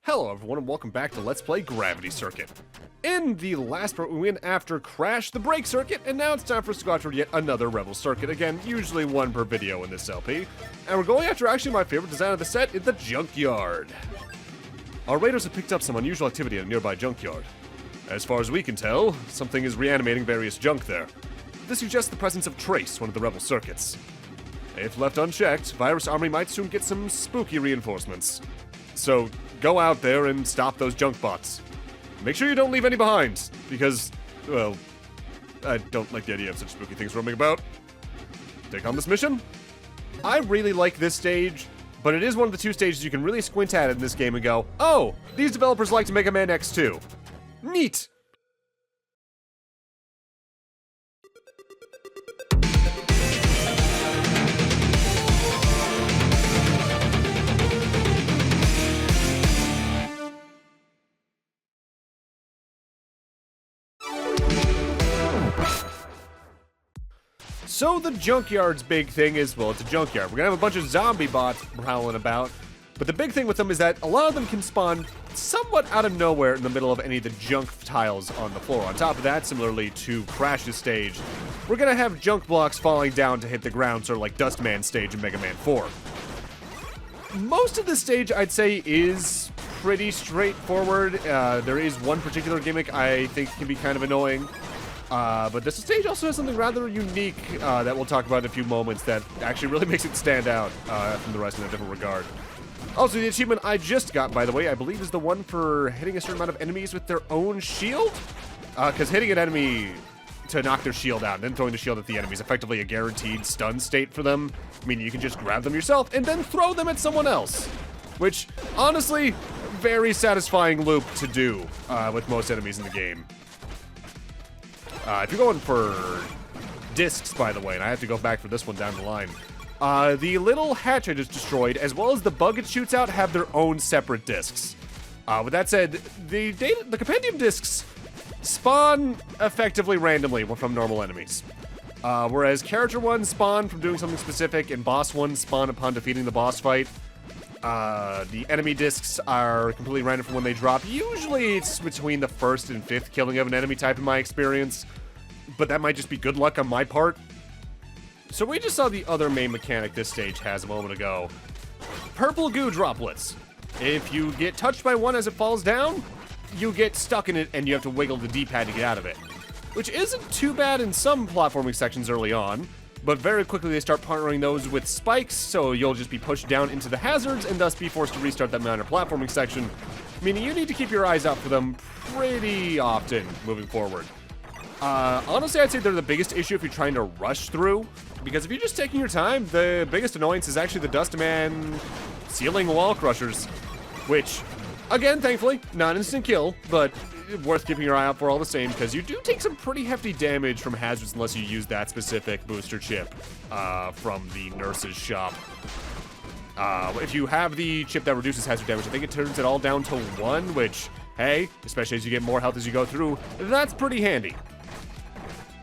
Hello everyone and welcome back to Let's Play Gravity Circuit. In the last part we went after Crash the Brake Circuit, and now it's time for us to go after yet another Rebel Circuit. Again, usually one per video in this LP. And we're going after actually my favorite design of the set, the Junkyard. Our raiders have picked up some unusual activity at a nearby junkyard. As far as we can tell, something is reanimating various junk there. This suggests the presence of Trace, one of the Rebel circuits. If left unchecked, Virus Army might soon get some spooky reinforcements. So, go out there and stop those junk bots. Make sure you don't leave any behind, because, well, I don't like the idea of such spooky things roaming about. Take on this mission? I really like this stage, but it is one of the two stages you can really squint at it in this game and go, oh, these developers like to Mega Man X2. Neat! So the Junkyard's big thing is, well, it's a junkyard. We're gonna have a bunch of zombie bots prowling about, but the big thing with them is that a lot of them can spawn somewhat out of nowhere in the middle of any of the junk tiles on the floor. On top of that, similarly to Crash's stage, we're gonna have junk blocks falling down to hit the ground, sort of like Dustman's stage in Mega Man 4. Most of the stage, I'd say, is pretty straightforward. There is one particular gimmick I think can be kind of annoying. But this stage also has something rather unique that we'll talk about in a few moments that actually really makes it stand out from the rest in a different regard. Also, the achievement I just got, by the way, I believe is the one for hitting a certain amount of enemies with their own shield? Because hitting an enemy to knock their shield out and then throwing the shield at the enemy is effectively a guaranteed stun state for them. Meaning you can just grab them yourself and then throw them at someone else. Which, honestly, very satisfying loop to do with most enemies in the game. If you're going for discs, by the way, and I have to go back for this one down the line, the little hatch I just destroyed, as well as the bug it shoots out, have their own separate discs. With that said, the compendium discs spawn effectively randomly from normal enemies. Whereas character ones spawn from doing something specific, and boss ones spawn upon defeating the boss fight. The enemy discs are completely random from when they drop. Usually it's between the first and fifth killing of an enemy type in my experience, but that might just be good luck on my part. So we just saw the other main mechanic this stage has a moment ago. Purple goo droplets. If you get touched by one as it falls down, you get stuck in it and you have to wiggle the D-pad to get out of it. Which isn't too bad in some platforming sections early on, but very quickly they start partnering those with spikes, so you'll just be pushed down into the hazards and thus be forced to restart that minor platforming section, meaning you need to keep your eyes out for them pretty often moving forward. Honestly, I'd say they're the biggest issue if you're trying to rush through, because if you're just taking your time, the biggest annoyance is actually the Dustman ceiling wall crushers, which, again, thankfully, not instant kill, but worth keeping your eye out for all the same, because you do take some pretty hefty damage from hazards unless you use that specific booster chip from the nurse's shop. If you have the chip that reduces hazard damage, I think it turns it all down to 1, which, hey, especially as you get more health as you go through, that's pretty handy.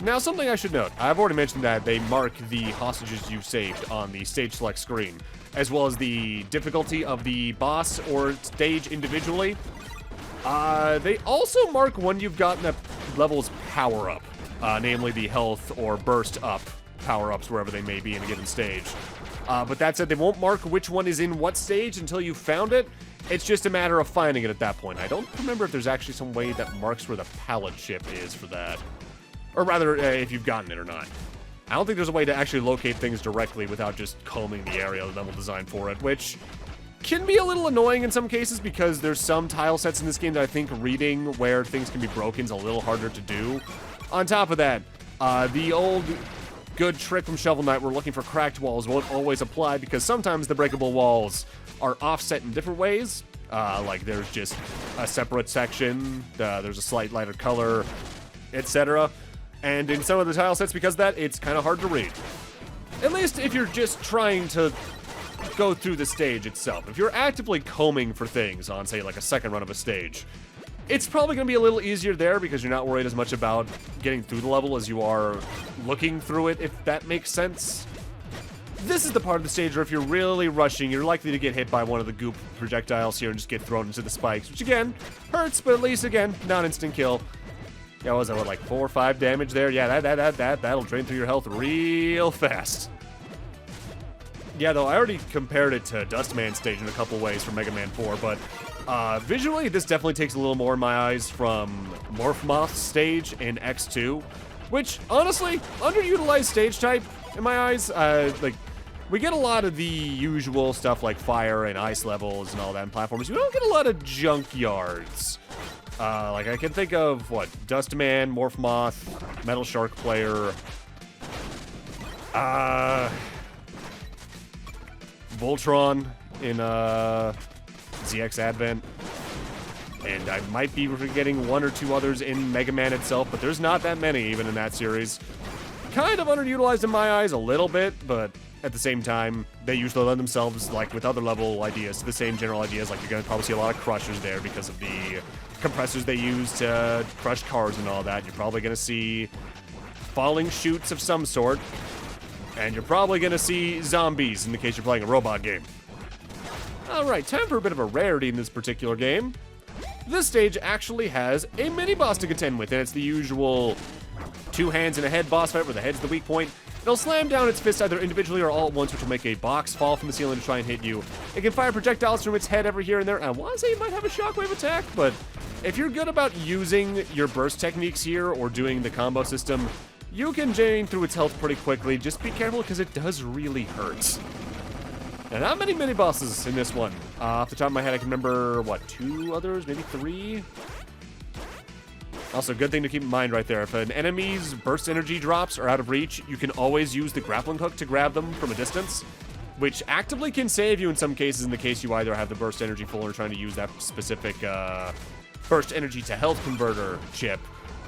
Now, something I should note, I've already mentioned that they mark the hostages you've saved on the stage select screen, as well as the difficulty of the boss or stage individually. They also mark when you've gotten a level's power-up, namely the health or burst-up power-ups wherever they may be in a given stage. But that said, they won't mark which one is in what stage until you found it. It's just a matter of finding it at that point. I don't remember if there's actually some way that marks where the pallet chip is for that. Or rather, if you've gotten it or not. I don't think there's a way to actually locate things directly without just combing the area of the level design for it, which can be a little annoying in some cases because there's some tile sets in this game that I think reading where things can be broken is a little harder to do. On top of that, the old good trick from Shovel Knight where looking for cracked walls won't always apply because sometimes the breakable walls are offset in different ways. Like there's just a separate section, there's a slight lighter color, etc. And in some of the tile sets, because of that, it's kind of hard to read. At least if you're just trying to go through the stage itself. If you're actively combing for things on, say, like a second run of a stage, it's probably going to be a little easier there because you're not worried as much about getting through the level as you are looking through it, if that makes sense. This is the part of the stage where if you're really rushing, you're likely to get hit by one of the goop projectiles here and just get thrown into the spikes, which again, hurts, but at least, again, non-instant kill. Yeah, what was that, what, like 4 or 5 damage there? Yeah, that'll drain through your health real fast. Yeah, though, I already compared it to Dustman stage in a couple ways from Mega Man 4, but visually, this definitely takes a little more in my eyes from Morph stage in X2, which, honestly, underutilized stage type in my eyes. Like, we get a lot of the usual stuff like fire and ice levels and all that in platformers. We don't get a lot of junkyards. Like, I can think of, what, Dustman, Morph, Metal Shark Player, Voltron in ZX Advent, and I might be forgetting 1 or 2 others in Mega Man itself, but there's not that many even in that series. Kind of underutilized in my eyes a little bit, but at the same time, they usually lend themselves, like with other level ideas, to the same general ideas. Like, you're going to probably see a lot of crushers there because of the compressors they use to crush cars and all that. You're probably going to see falling chutes of some sort, and you're probably going to see zombies in the case you're playing a robot game. Alright, time for a bit of a rarity in this particular game. This stage actually has a mini-boss to contend with, and it's the usual 2 hands and a head boss fight where the head's the weak point. It'll slam down its fist either individually or all at once, which will make a box fall from the ceiling to try and hit you. It can fire projectiles from its head every here and there. I want to say it might have a shockwave attack, but if you're good about using your burst techniques here or doing the combo system, you can drain through its health pretty quickly. Just be careful because it does really hurt. Now, not many mini-bosses in this one. Off the top of my head, I can remember, what, 2 others? Maybe 3? Also, good thing to keep in mind right there. If an enemy's burst energy drops are out of reach, you can always use the grappling hook to grab them from a distance, which actively can save you in some cases in the case you either have the burst energy full or trying to use that specific burst energy to health converter chip.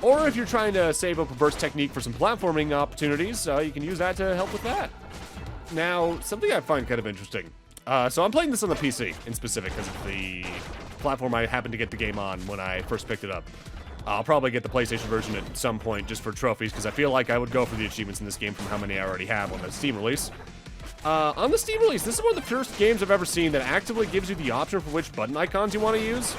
Or if you're trying to save up a burst technique for some platforming opportunities, you can use that to help with that. Now, something I find kind of interesting. So I'm playing this on the PC in specific because of the platform I happened to get the game on when I first picked it up. I'll probably get the PlayStation version at some point just for trophies because I feel like I would go for the achievements in this game from how many I already have on the Steam release. On the Steam release, this is one of the first games I've ever seen that actively gives you the option for which button icons you want to use.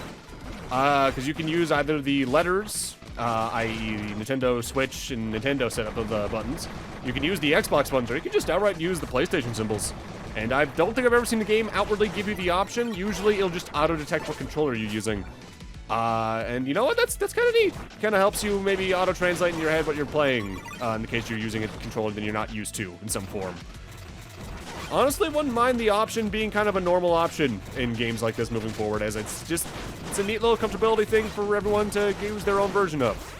Because you can use either the letters, i.e. Nintendo Switch and Nintendo setup of the buttons. You can use the Xbox buttons, or you can just outright use the PlayStation symbols. And I don't think I've ever seen the game outwardly give you the option. Usually it'll just auto-detect what controller you're using. And you know what? That's kind of neat. Kind of helps you maybe auto-translate in your head what you're playing, in the case you're using a controller that you're not used to in some form. Honestly, wouldn't mind the option being kind of a normal option in games like this moving forward, as it's a neat little comfortability thing for everyone to use their own version of.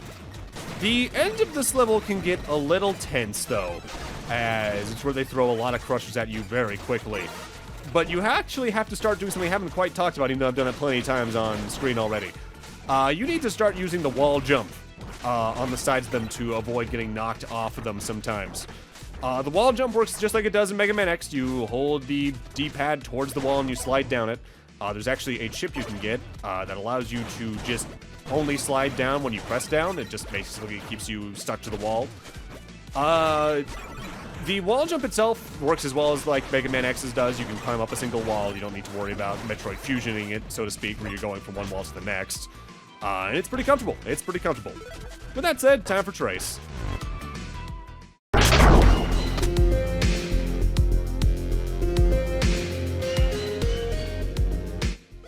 The end of this level can get a little tense, though, as it's where they throw a lot of crushers at you very quickly. But you actually have to start doing something I haven't quite talked about, even though I've done it plenty of times on screen already. You need to start using the wall jump on the sides of them to avoid getting knocked off of them sometimes. The wall jump works just like it does in Mega Man X. You hold the D-pad towards the wall and you slide down it. There's actually a chip you can get that allows you to just only slide down when you press down. It just basically keeps you stuck to the wall. The wall jump itself works as well as like Mega Man X's does. You can climb up a single wall. You don't need to worry about Metroid fusioning it, so to speak, where you're going from one wall to the next. And it's pretty comfortable. It's pretty comfortable. With that said, time for Trace.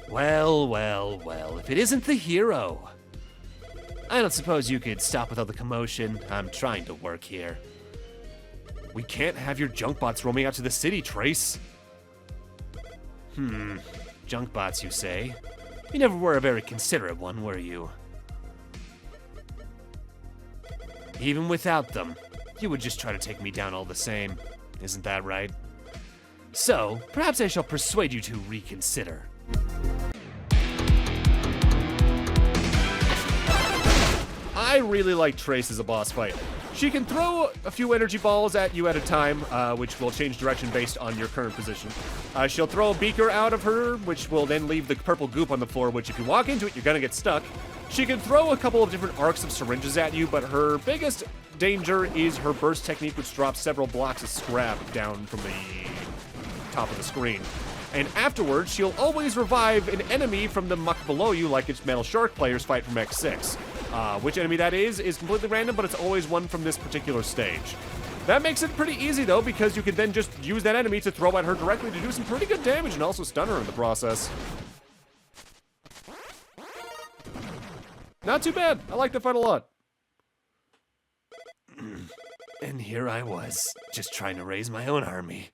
Well, well, well, if it isn't the hero. I don't suppose you could stop with all the commotion. I'm trying to work here. We can't have your junk bots roaming out to the city, Trace. Junk bots, you say? You never were a very considerate one, were you? Even without them, you would just try to take me down all the same. Isn't that right? So, perhaps I shall persuade you to reconsider. I really like Trace as a boss fight. She can throw a few energy balls at you at a time, which will change direction based on your current position. She'll throw a beaker out of her, which will then leave the purple goop on the floor, which if you walk into it, you're gonna get stuck. She can throw a couple of different arcs of syringes at you, but her biggest danger is her burst technique, which drops several blocks of scrap down from the top of the screen. And afterwards, she'll always revive an enemy from the muck below you, like its Metal Shark players fight from X6. Which enemy that is completely random, but it's always one from this particular stage. That makes it pretty easy, though, because you can then just use that enemy to throw at her directly to do some pretty good damage and also stun her in the process. Not too bad. I like that fight a lot. And here I was, just trying to raise my own army.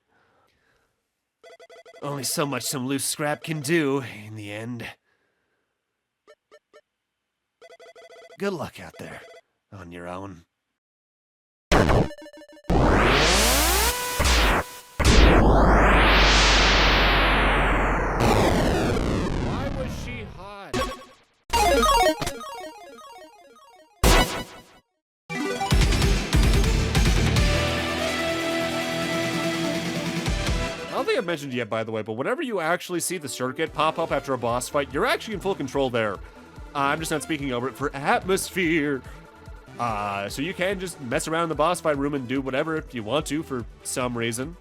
Only so much some loose scrap can do, in the end. Good luck out there, on your own. Why was she hot? I don't think I've mentioned it yet, by the way, but whenever you actually see the circuit pop up after a boss fight, you're actually in full control there. I'm just not speaking over it for atmosphere. So you can just mess around in the boss fight room and do whatever if you want to for some reason.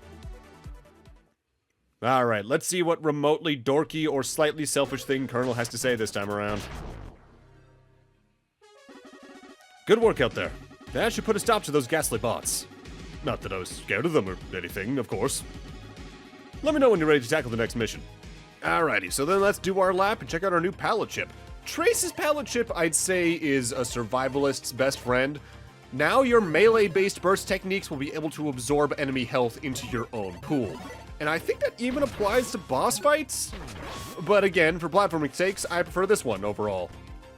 Alright, let's see what remotely dorky or slightly selfish thing Colonel has to say this time around. Good work out there. That should put a stop to those ghastly bots. Not that I was scared of them or anything, of course. Let me know when you're ready to tackle the next mission. Alrighty, so then let's do our lap and check out our new pallet chip. Trace's pallet chip, I'd say, is a survivalist's best friend. Now your melee-based burst techniques will be able to absorb enemy health into your own pool. And I think that even applies to boss fights. But again, for platforming sakes, I prefer this one overall.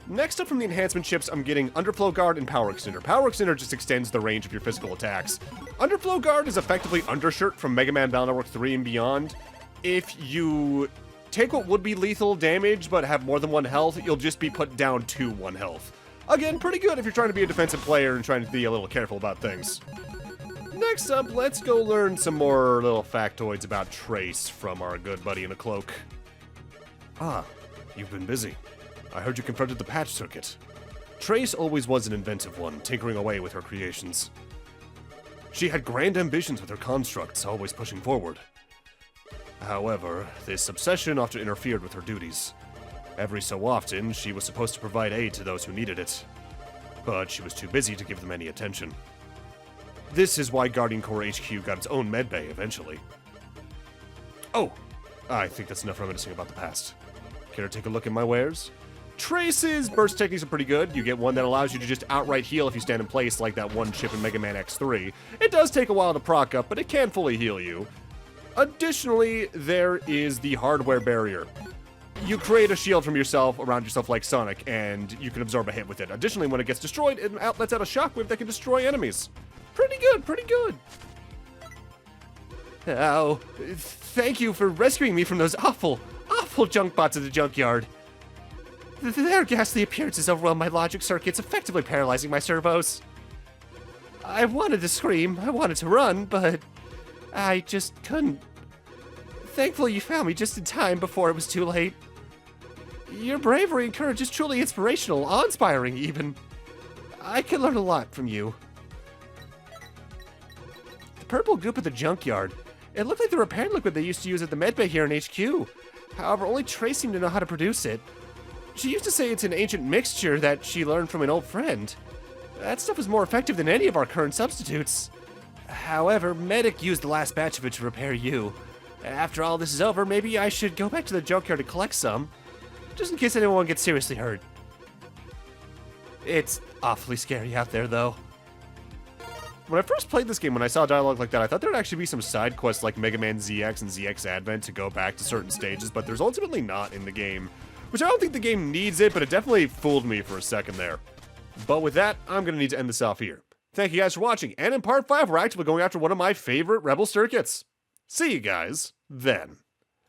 Next up from the enhancement chips, I'm getting Underflow Guard and Power Extender. Power Extender just extends the range of your physical attacks. Underflow Guard is effectively Undershirt from Mega Man Battle Network 3 and beyond. If you take what would be lethal damage but have more than 1 health, you'll just be put down to 1 health. Again, pretty good if you're trying to be a defensive player and trying to be a little careful about things. Next up, let's go learn some more little factoids about Trace from our good buddy in a cloak. Ah, you've been busy. I heard you confronted the patch circuit. Trace always was an inventive one, tinkering away with her creations. She had grand ambitions with her constructs, always pushing forward. However, this obsession often interfered with her duties. Every so often, she was supposed to provide aid to those who needed it, but she was too busy to give them any attention. This is why Guardian Corps HQ got its own medbay eventually. Oh, I think that's enough reminiscing about the past. Care to take a look at my wares? Trace's burst techniques are pretty good. You get one that allows you to just outright heal if you stand in place, like that one chip in Mega Man X3. It does take a while to proc up, but it can fully heal you. Additionally, there is the hardware barrier. You create a shield from yourself around yourself like Sonic, and you can absorb a hit with it. Additionally, when it gets destroyed, it lets out a shockwave that can destroy enemies. Pretty good, pretty good. Oh, thank you for rescuing me from those awful junk bots at the junkyard. Their ghastly appearances overwhelmed my logic circuits, effectively paralyzing my servos. I wanted to scream, I wanted to run, but I just couldn't. Thankfully, you found me just in time before it was too late. Your bravery and courage is truly inspirational, awe-inspiring even. I can learn a lot from you. The purple goop at the junkyard. It looked like the repair liquid they used to use at the medbay here in HQ. However, only Trace seemed to know how to produce it. She used to say it's an ancient mixture that she learned from an old friend. That stuff is more effective than any of our current substitutes. However, Medic used the last batch of it to repair you. After all this is over, maybe I should go back to the junkyard to collect some, just in case anyone gets seriously hurt. It's awfully scary out there, though. When I first played this game, when I saw dialogue like that, I thought there'd actually be some side quests like Mega Man ZX and ZX Advent to go back to certain stages, but there's ultimately not in the game. Which I don't think the game needs it, but it definitely fooled me for a second there. But with that, I'm going to need to end this off here. Thank you guys for watching, and in part 5, we're actually going after one of my favorite Rebel circuits. See you guys then.